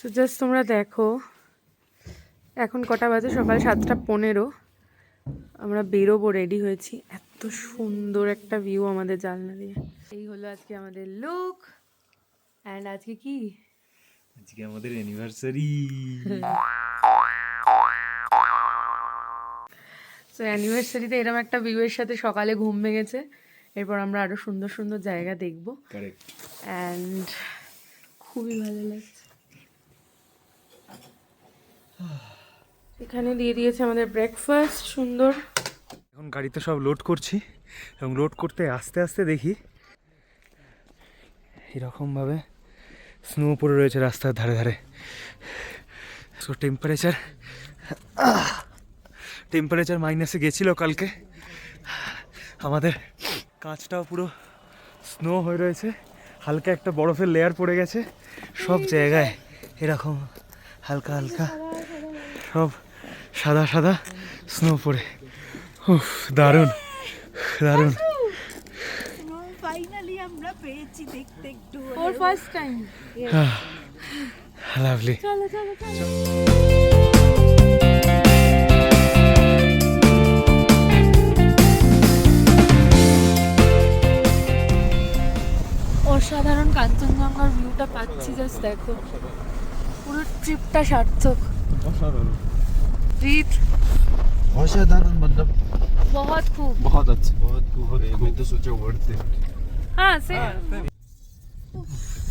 তো জাস্ট তোমরা দেখো এখন কটা বাজে, সকাল 7:15। আমরা বেরোবো, রেডি হয়েছি। এত সুন্দর একটা ভিউ আমাদের জানলা দিয়ে। এই হলো আজকে আমাদের লুক। অ্যান্ড আজকে কি, আজকে আমাদের অ্যানিভার্সারি। তো অ্যানিভার্সারিতে এরকম একটা ভিউয়ের সাথে সকালে ঘুম ভেঙেছে। এরপর আমরা আরো সুন্দর সুন্দর জায়গা দেখবো। কারেক্ট। অ্যান্ড খুবই ভালো লাগছে। এখানে দিয়ে দিয়েছে আমাদের ব্রেকফাস্ট সুন্দর। এখন গাড়িতে সব লোড করছি এবং লোড করতে আস্তে আস্তে দেখি এরকমভাবে স্নো পড়ে রয়েছে রাস্তার ধারে ধারে। সো টেম্পারেচার মাইনাসে গেছিলো কালকে। আমাদের কাঁচটাও পুরো স্নো হয়ে রয়েছে, হালকা একটা বরফের লেয়ার পড়ে গেছে সব জায়গায়। এরকম হালকা হালকা সব সাদা সাদা স্নো পড়ে। উফ, দারুণ দারুণ। ফাইনালি আমরা পেয়েছি দেখতে একটু। For first time. লাভলি। চলো চলো চলো। অসাধারণ কাঞ্চনজঙ্ঘার ভিউটা পাচ্ছি, জাস্ট দেখো। পুরো ট্রিপটা সার্থক। ট্রিপ असाधारण मतलब बहुत खूब। बहुत अच्छे, बहुत खूब। मैं तो सोचा वर्थ इट। হ্যাঁ সে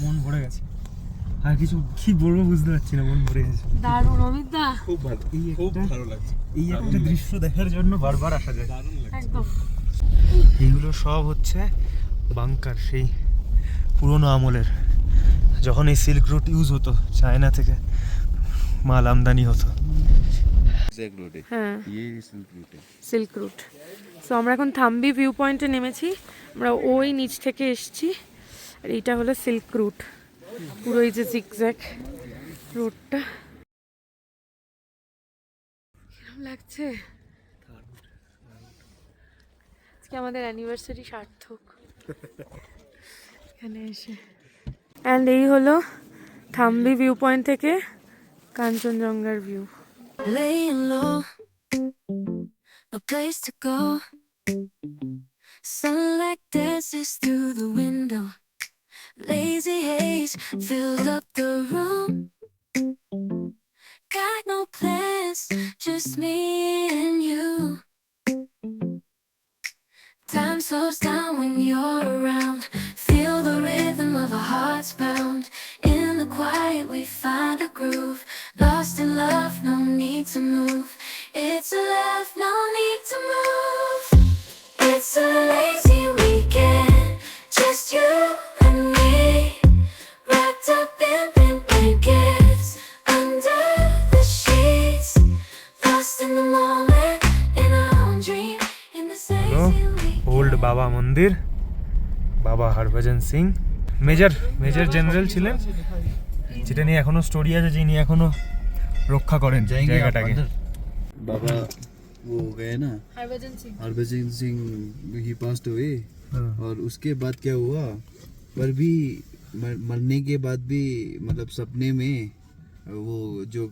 মন ভরে গেছে, আর কিছু কি বলবো বুঝতে পারছি না, মন ভরে গেছে। দারুণ অমিতদা, খুব ভালো, খুব ভালো লাগছে। এই একটা দৃশ্য দেখার জন্য বারবার আসা যায়। দারুণ লাগে একদম। এইগুলো সব হচ্ছে বাংকার, সেই পুরনো আমলের, যখন এই সিল্ক রুট ইউজ হতো, চায়না থেকে মাল আমদানি হতো। হ্যাঁ, ये सिल्क रूट है। Silk route. সো আমরা এখন থাম্বি ভিউ পয়েন্টে নেমেছি। আমরা ওই নিচ থেকে এসেছি। আর এইটা হলো সিল্ক রুট, পুরো এই যে জিগজ্যাগ রুটটা। কিরকম লাগছে আজকে আমাদের অ্যানিভার্সারি সার্থক এখানে এসে। অ্যান্ড এই হলো থাম্বি ভিউ পয়েন্ট থেকে কাঞ্চনজঙ্ঘার view. Laying low, a place to go. Sunlight dances through the window. Lazy haze filled up the room. Got no plans, just me and you. Time slows down when you're around. Feel the rhythm of our hearts pound. In the quiet we find a groove. Lost in love, no need to move. It's a love, no need to move. It's a lazy weekend, just you and me. Wrapped up in pink blankets, under the sheets. Lost in the moment, in our own dream. In this lazy weekend. Old বাবা মন্দির, বাবা Harbhajan Singh major general ছিলেন, যেটা নিয়ে এখনো story আছে, যিনি এখনো রক্ষা করেন জায়গাটাকে। बाबा वो गए ना, हरभजन सिंह, ही पास्ड अवे। और उसके बाद क्या हुआ, पर भी मरने के बाद भी मतलब सपने में वो जो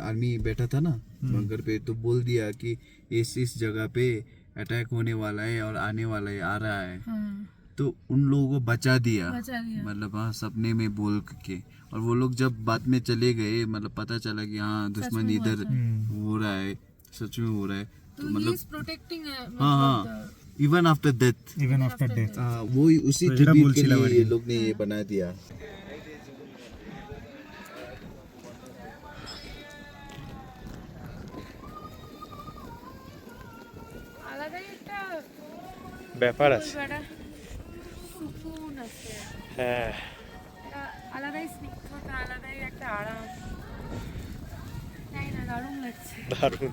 आर्मी बैठा था ना बंकर पे, तो बोल दिया कि इस जगह पे अटैक होने वाला है और आने वाला है, आ रहा है। तो उन लोगों को बचा दिया। मतलब हाँ, सपने में बोल के। और वो लोग जब बाद में चले गए, मतलब पता चला कि हाँ दुश्मन इधर हो रहा है, सच में हो रहा है। तो मतलब हाँ हाँ, इवन आफ्टर डेथ, वो उसी ट्रिब्यूट के लिए ये लोग ने ये बना दिया। আলাদাই একটা ব্যাপার আছে। সুকুন আছে, হ্যাঁ, একটা আলাদাই স্নিগ্ধতা, আলাদাই একটা আরাম। তাই না, দারুণ লাগছে। দারুণ।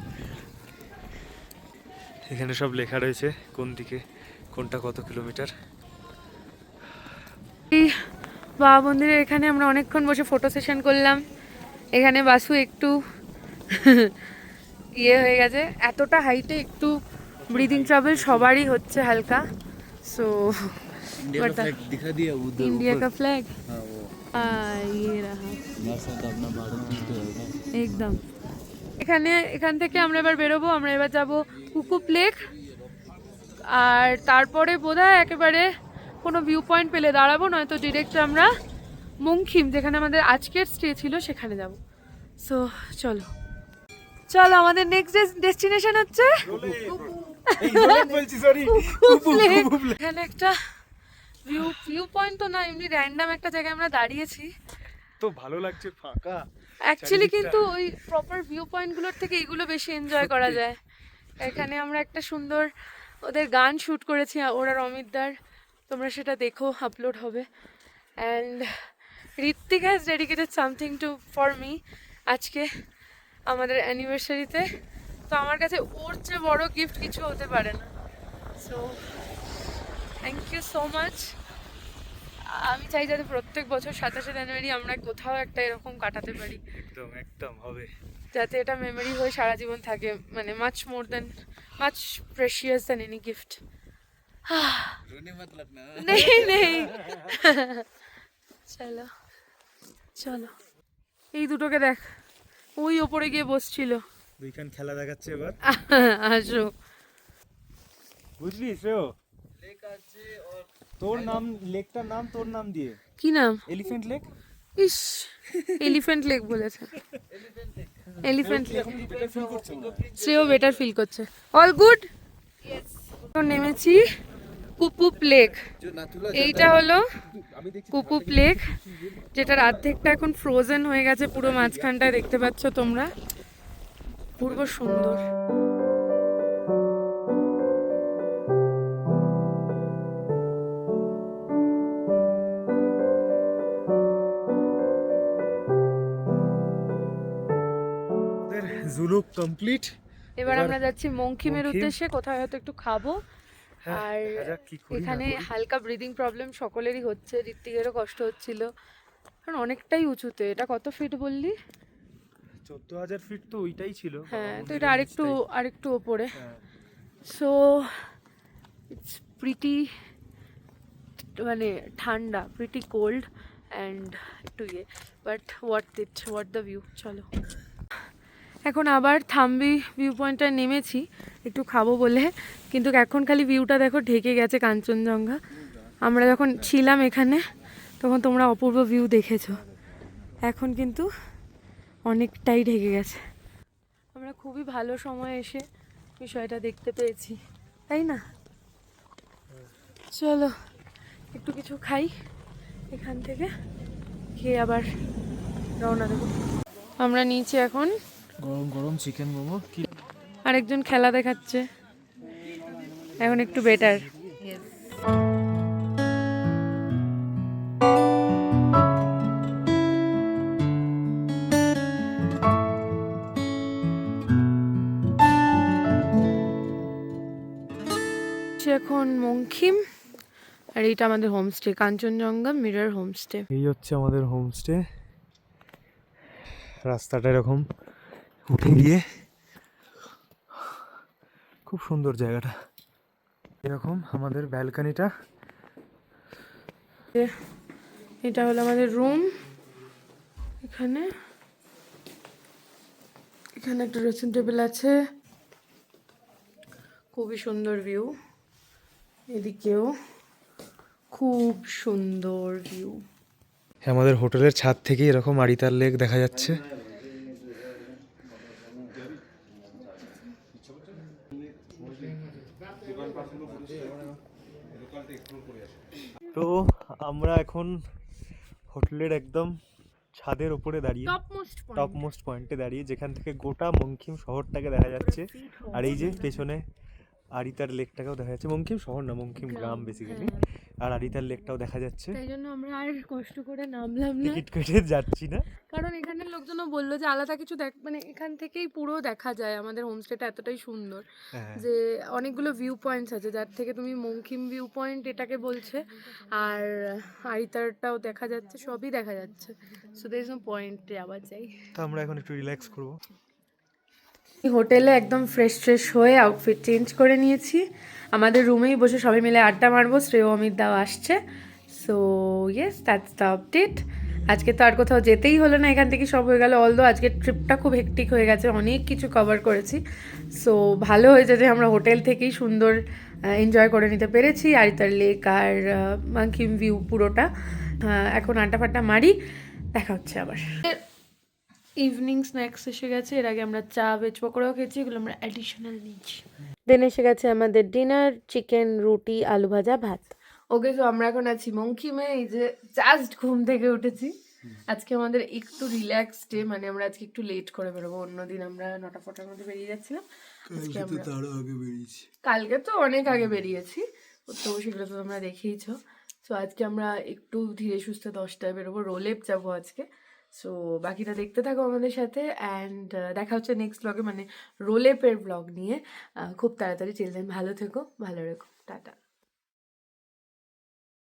এখানে সব লেখা রয়েছে কোন দিকে কোনটা কত কিলোমিটার। এই বাবা মন্দিরের এখানে আমরা অনেকক্ষণ বসে ফটো সেশন করলাম। এখানে বাসু একটু ইয়ে হয়ে গেছে, এতটা হাইটে একটু ব্রিদিং ট্রাবল সবারই হচ্ছে হালকা। সো इंडिया का फ्लैग दिखा दिया उधर इंडिया ऊपर। का फ्लैग, हाँ वो ये रहा একদম। এখান থেকে আমরা এবার বেরোবো, আমরা এবার যাব কুকুপ লেক, আর তারপরে বোধহয় একেবারে কোনো ভিউ পয়েন্ট পেলে দাঁড়াবো, নয়তো ডিরেক্ট আমরা মংখিম, যেখানে আমাদের আজকের স্টে ছিল, সেখানে যাব। সো চলো চলো, আমাদের নেক্সট ডেস্টিনেশন হচ্ছে কুকুপ লেক। এখানে একটা ভিউ পয়েন্ট তো না, এমনি র্যান্ডম একটা জায়গায় আমরা দাঁড়িয়েছি। তো ভালো লাগছে, ফাঁকা অ্যাকচুয়ালি কিন্তু ওই প্রপার ভিউ পয়েন্টগুলোর থেকে এইগুলো বেশি এনজয় করা যায়। এখানে আমরা একটা সুন্দর ওদের গান শ্যুট করেছি, ওরা রমিতদার, তোমরা সেটা দেখো, আপলোড হবে। And Ritwik has dedicated something to for me আজকে আমাদের অ্যানিভার্সারিতে। তো আমার কাছে ওর চেয়ে বড় গিফট কিছু হতে পারে না। So thank you so much. আমি চাই যাতে প্রত্যেক বছর 27শে জানুয়ারি আমরা কোথাও একটা এরকম কাটাতে পারি, একদম একদম হবে, যাতে এটা মেমোরি হয়ে সারা জীবন থাকে, মানে much precious than any gift. নেই নেই চলো চলো, এই দুটোকে দেখ, ওই ওপরে গিয়ে বসছিল। দুইখান খেলা দেখাচ্ছে এবার, আসো। বুঝলি শ্রেয়, তোর নাম, লেকটার নাম তোর নাম দিয়ে, কি নাম? Elephant lake. ইস, এলিফ্যান্ট লেক বলেছে। Elephant lake. সেও বেটার ফিল করছে। All good. নেমেছি কুপুপ লেক। এইটা হলো কুপুপ লেক, যেটার অর্ধেকটা এখন ফ্রোজেন হয়ে গেছে, পুরো মাঝখানটায় দেখতে পাচ্ছ তোমরা, পূর্ব সুন্দর। Zulu complete. এবার আমরা যাচ্ছি মংখিমের মংখিম। উদ্দেশ্যে, কোথায় হয়তো একটু খাবো। হ্যাঁ, আর দেখা যাক কি করি না এখানে করি। হালকা ব্রিদিং প্রবলেম সকলেরই হচ্ছে, ঋত্বিকেরও কষ্ট হচ্ছিল, কারণ অনেকটাই উঁচুতে। এটা কত ফিট বললি? 14,000 ফিট তো ওইটাই ছিল। হ্যাঁ, তো মন্দিরের এটা নিচটাই। আরেকটু ওপরে। হ্যাঁ। সো ইটস প্রিটি, মানে ঠান্ডা, প্রিটি কোল্ড অ্যান্ড একটু বাট হোয়াট দ্য ভিউ। চলো এখন আবার থাম্বি ভিউ পয়েন্টটা নেমেছি একটু খাবো বলে, কিন্তু এখন খালি ভিউটা দেখো, ঢেকে গেছে কাঞ্চনজঙ্ঘা। আমরা যখন ছিলাম এখানে তখন তোমরা অপূর্ব ভিউ দেখেছো, এখন কিন্তু অনেকটাই ঢেকে গেছে। আমরা খুবই ভালো সময় এসে বিষয়টা দেখতে পেয়েছি, তাই না? চলো একটু কিছু খাই এখান থেকে, খেয়ে আবার রওনা দেবো। আমরা নিচে এখন গরম গরম চিকেন মোমো। কি আরেকজন খেলা দেখাচ্ছে, এখন একটু বেটার। এখন মংখিম, আর এইটা আমাদের হোমস্টে, কাঞ্চনজঙ্ঘা মিরর হোমস্টে। এই হচ্ছে আমাদের হোমস্টে। রাস্তাটা এরকম উঠে গিয়ে, খুব সুন্দর জায়গাটা। এরকম আমাদের ব্যালকনিটা। এটা হলো আমাদের রুম। এখানে একটা ড্রেসিং টেবিল আছে, খুবই সুন্দর ভিউ। এদিকেও খুব সুন্দর ভিউ। আমাদের হোটেলের ছাদ থেকে এরকম আরিতার লেক দেখা যাচ্ছে। তো আমরা এখন হোটেলের একদম ছাদের উপরে দাঁড়িয়ে, টপ মোস্ট পয়েন্টে দাঁড়িয়ে, যেখান থেকে গোটা মংখিম শহরটাকে দেখা যাচ্ছে। আর এই যে পেছনে আরিতার লেকটাকেও দেখা যাচ্ছে। মংখিম শহর না, মংখিম গ্রাম বেসিক্যালি। আর আরিতার লেকটাও দেখা যাচ্ছে। তাই জন্য আমরা আর কষ্ট করে নামলাম না, টিকিট কেটে যাচ্ছি না, কারণ এখানের লোকজনও বললো যে আলাদা কিছু মানে এখান থেকেই পুরো দেখা যায়। আমাদের হোমস্টেটা এতটাই সুন্দর যে অনেকগুলো ভিউ পয়েন্টস আছে, যার থেকে তুমি মংখিম ভিউ পয়েন্ট এটাকে বলছে, আর আরিতারটাও দেখা যাচ্ছে, সবই দেখা যাচ্ছে। সো দের ইজ নো পয়েন্টে আবার যাই। তো আমরা এখন একটু রিল্যাক্স করব। হোটেলে একদম ফ্রেশ হয়ে আউটফিট চেঞ্জ করে নিয়েছি, আমাদের রুমেই বসে সবাই মিলে আড্ডা মারবো। শ্রেয় অমিত দাও আসছে। So yes, that's the update. আজকে তো আর কোথাও যেতেই হলো না, এখান থেকে সব হয়ে গেল। অলদো আজকে ট্রিপটা খুব হেক্টিক হয়ে গেছে, অনেক কিছু কভার করেছি। সো ভালো হয়েছে যে আমরা হোটেল থেকেই সুন্দর এনজয় করে নিতে পেরেছি আরিতার লেক আর মাংকিম ভিউ পুরোটা। এখন আড্ডা ফাড্ডা মারি, দেখা হচ্ছে আবার। ইভিনিং স্ন্যাক্স এসে গেছে, এর আগে আমরা চা ভেজ পকোড়াও খেয়েছি, এগুলো আমরা অ্যাডিশনাল নিয়েছি। দেন এসে গেছে আমাদের ডিনার, চিকেন, রুটি, আলু ভাজা, ভাত। ওকে, তো আমরা এখন আছি মঙ্কিমে, এই যে জাস্ট ঘুম থেকে উঠেছি। আজকে আমাদের একটু রিল্যাক্স ডে, মানে আমরা আজকে একটু লেট করে বেরোবো। অন্যদিন আমরা 9টা-4টার মধ্যে বেরিয়ে যাচ্ছিলাম, আজকে আমরা কালকে তো অনেক আগে বেরিয়েছি, তো সেগুলো তো তোমরা দেখেইছো। সো আজকে আমরা একটু ধীরে সুস্থে 10টায় বেরোবো, রোলেপ যাবো আজকে। সো বাকিটা দেখতে থাকো আমাদের সাথে, অ্যান্ড দেখা হচ্ছে নেক্সট ব্লগে, মানে রোলেপের ব্লগ নিয়ে খুব তাড়াতাড়ি। চিলড্রেন ভালো থেকো, ভালো রেখো, টাটা।